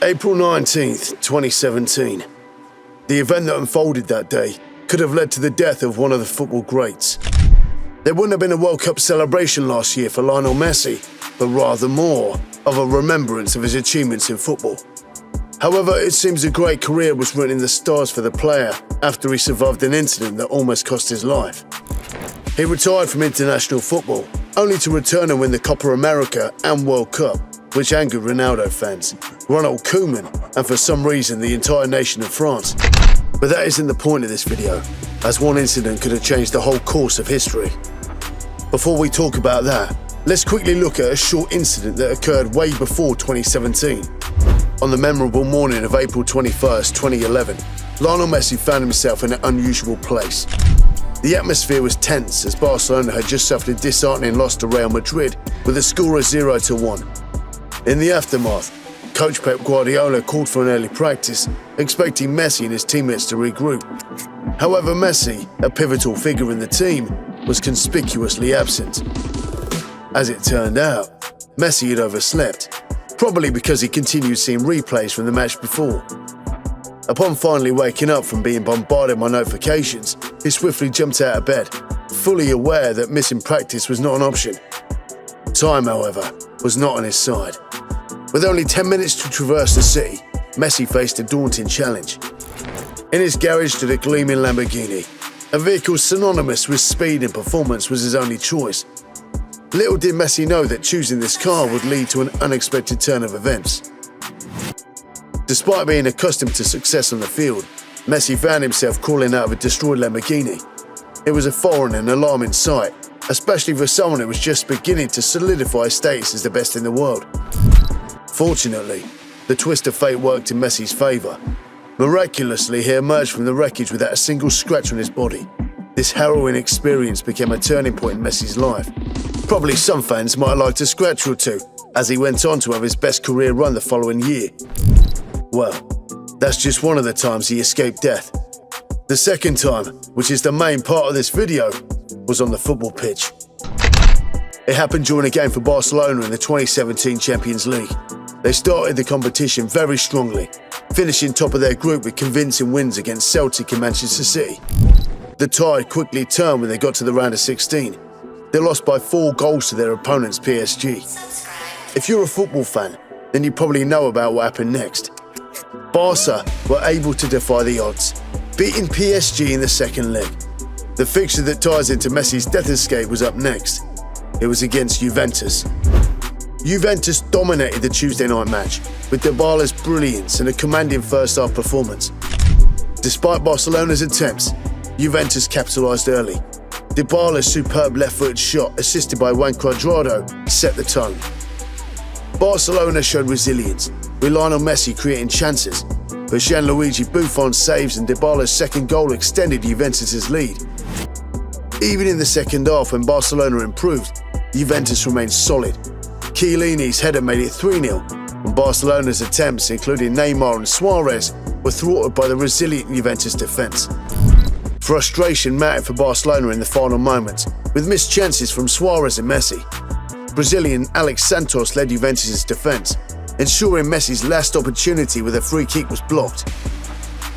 April 19th, 2017. The event that unfolded that day could have led to the death of one of the football greats. There wouldn't have been a World Cup celebration last year for Lionel Messi, but rather more of a remembrance of his achievements in football. However, it seems a great career was written in the stars for the player after he survived an incident that almost cost his life. He retired from international football, only to return and win the Copa America and World Cup, which angered Ronaldo fans, Ronald Koeman, and for some reason the entire nation of France. But that isn't the point of this video, as one incident could have changed the whole course of history. Before we talk about that, let's quickly look at a short incident that occurred way before 2017. On the memorable morning of April 21st, 2011, Lionel Messi found himself in an unusual place. The atmosphere was tense as Barcelona had just suffered a disheartening loss to Real Madrid with a score of 0-1. In the aftermath, coach Pep Guardiola called for an early practice, expecting Messi and his teammates to regroup. However, Messi, a pivotal figure in the team, was conspicuously absent. As it turned out, Messi had overslept, probably because he continued seeing replays from the match before. Upon finally waking up from being bombarded by notifications, he swiftly jumped out of bed, fully aware that missing practice was not an option. Time, however, was not on his side. With only 10 minutes to traverse the city, Messi faced a daunting challenge. In his garage stood a gleaming Lamborghini. A vehicle synonymous with speed and performance was his only choice. Little did Messi know that choosing this car would lead to an unexpected turn of events. Despite being accustomed to success on the field, Messi found himself crawling out of a destroyed Lamborghini. It was a foreign and alarming sight, especially for someone who was just beginning to solidify his status as the best in the world. Fortunately, the twist of fate worked in Messi's favour. Miraculously, he emerged from the wreckage without a single scratch on his body. This harrowing experience became a turning point in Messi's life. Probably some fans might have liked a scratch or two, as he went on to have his best career run the following year. Well, that's just one of the times he escaped death. The second time, which is the main part of this video, was on the football pitch. It happened during a game for Barcelona in the 2017 Champions League. They started the competition very strongly, finishing top of their group with convincing wins against Celtic and Manchester City. The tide quickly turned when they got to the round of 16. They lost by 4 goals to their opponents, PSG. If you're a football fan, then you probably know about what happened next. Barca were able to defy the odds, beating PSG in the second leg. The fixture that ties into Messi's death escape was up next. It was against Juventus. Juventus dominated the Tuesday night match, with Dybala's brilliance and a commanding first-half performance. Despite Barcelona's attempts, Juventus capitalised early. Dybala's superb left-footed shot, assisted by Juan Cuadrado, set the tone. Barcelona showed resilience, with Lionel Messi creating chances, but Gianluigi Buffon's saves and Dybala's second goal extended Juventus' lead. Even in the second half, when Barcelona improved, Juventus remained solid. Chiellini's header made it 3-0, and Barcelona's attempts, including Neymar and Suarez, were thwarted by the resilient Juventus defence. Frustration mounted for Barcelona in the final moments, with missed chances from Suarez and Messi. Brazilian Alex Santos led Juventus' defence, ensuring Messi's last opportunity with a free kick was blocked.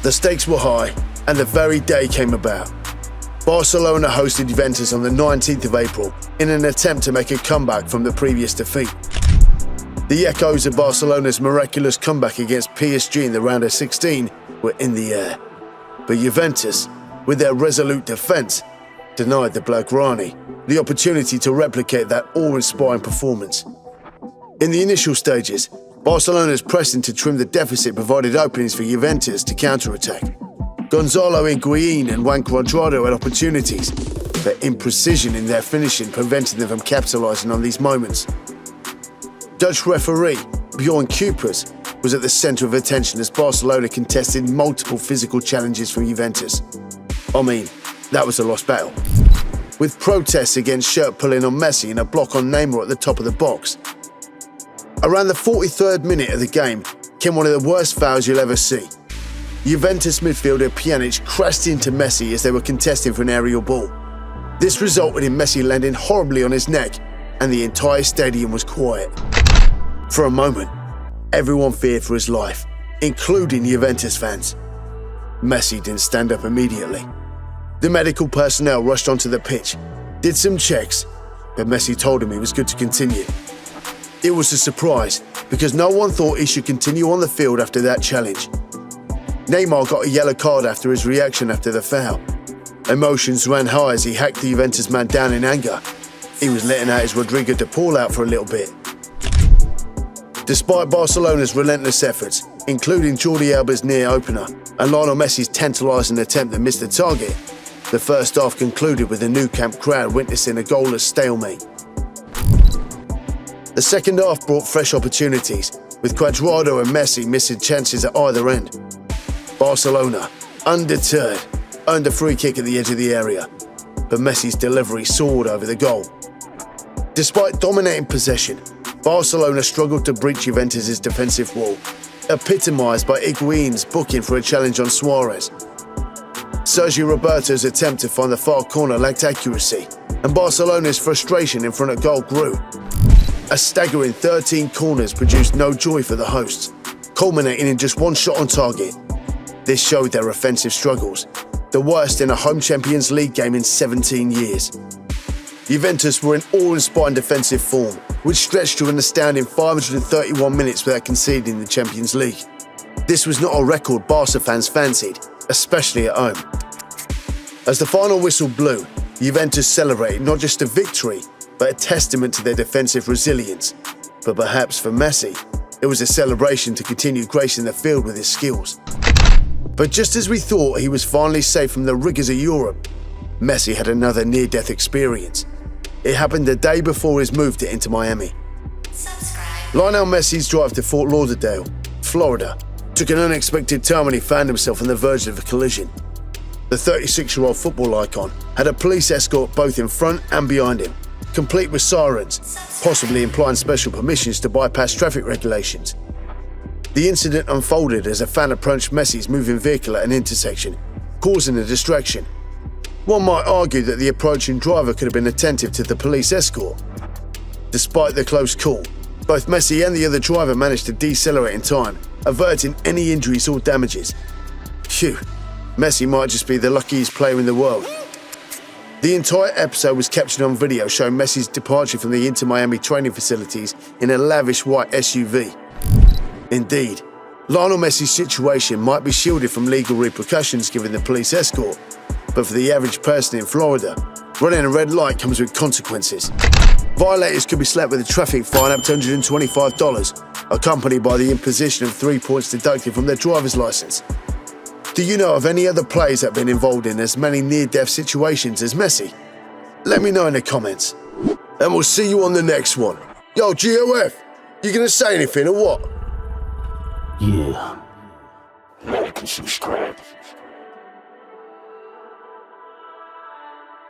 The stakes were high, and the very day came about. Barcelona hosted Juventus on the 19th of April in an attempt to make a comeback from the previous defeat. The echoes of Barcelona's miraculous comeback against PSG in the round of 16 were in the air. But Juventus, with their resolute defence, denied the Blaugrana the opportunity to replicate that awe-inspiring performance. In the initial stages, Barcelona's pressing to trim the deficit provided openings for Juventus to counter-attack. Gonzalo Higuain and Juan Cuadrado had opportunities, but imprecision in their finishing prevented them from capitalising on these moments. Dutch referee Bjorn Kuipers was at the centre of attention as Barcelona contested multiple physical challenges from Juventus. I mean, that was a lost battle. With protests against shirt pulling on Messi and a block on Neymar at the top of the box. Around the 43rd minute of the game came one of the worst fouls you'll ever see. Juventus midfielder Pjanic crashed into Messi as they were contesting for an aerial ball. This resulted in Messi landing horribly on his neck, and the entire stadium was quiet. For a moment, Everyone feared for his life, including Juventus fans. Messi didn't stand up immediately. The medical personnel rushed onto the pitch, did some checks, but Messi told him he was good to continue. It was a surprise because no one thought he should continue on the field after that challenge. Neymar got a yellow card after his reaction after the foul. Emotions ran high as he hacked the Juventus man down in anger. He was letting out his Rodrigo de Paul out for a little bit. Despite Barcelona's relentless efforts, including Jordi Alba's near opener and Lionel Messi's tantalising attempt that missed the target, the first half concluded with the Nou Camp crowd witnessing a goalless stalemate. The second half brought fresh opportunities, with Cuadrado and Messi missing chances at either end. Barcelona, undeterred, earned a free kick at the edge of the area, but Messi's delivery soared over the goal. Despite dominating possession, Barcelona struggled to breach Juventus' defensive wall, epitomised by Higuaín's booking for a challenge on Suarez. Sergio Roberto's attempt to find the far corner lacked accuracy, and Barcelona's frustration in front of goal grew. A staggering 13 corners produced no joy for the hosts, culminating in just one shot on target. This showed their offensive struggles, the worst in a home Champions League game in 17 years. Juventus were in awe-inspiring defensive form, which stretched to an astounding 531 minutes without conceding the Champions League. This was not a record Barca fans fancied, especially at home. As the final whistle blew, Juventus celebrated not just a victory, but a testament to their defensive resilience. But perhaps for Messi, it was a celebration to continue gracing the field with his skills. But just as we thought he was finally safe from the rigours of Europe, Messi had another near-death experience. It happened the day before his move to Inter Miami. Lionel Messi's drive to Fort Lauderdale, Florida, took an unexpected turn when he found himself on the verge of a collision. The 36-year-old football icon had a police escort both in front and behind him, complete with sirens, possibly implying special permissions to bypass traffic regulations. The incident unfolded as a fan approached Messi's moving vehicle at an intersection, causing a distraction. One might argue that the approaching driver could have been attentive to the police escort. Despite the close call, both Messi and the other driver managed to decelerate in time, averting any injuries or damages. Phew, Messi might just be the luckiest player in the world. The entire episode was captured on video showing Messi's departure from the Inter Miami training facilities in a lavish white SUV. Indeed, Lionel Messi's situation might be shielded from legal repercussions given the police escort, but for the average person in Florida, running a red light comes with consequences. Violators could be slapped with a traffic fine up to $125, accompanied by the imposition of 3 points deducted from their driver's license. Do you know of any other players that have been involved in as many near-death situations as Messi? Let me know in the comments. And we'll see you on the next one. Yo, GOF, you gonna say anything or what? Yeah. Like and subscribe.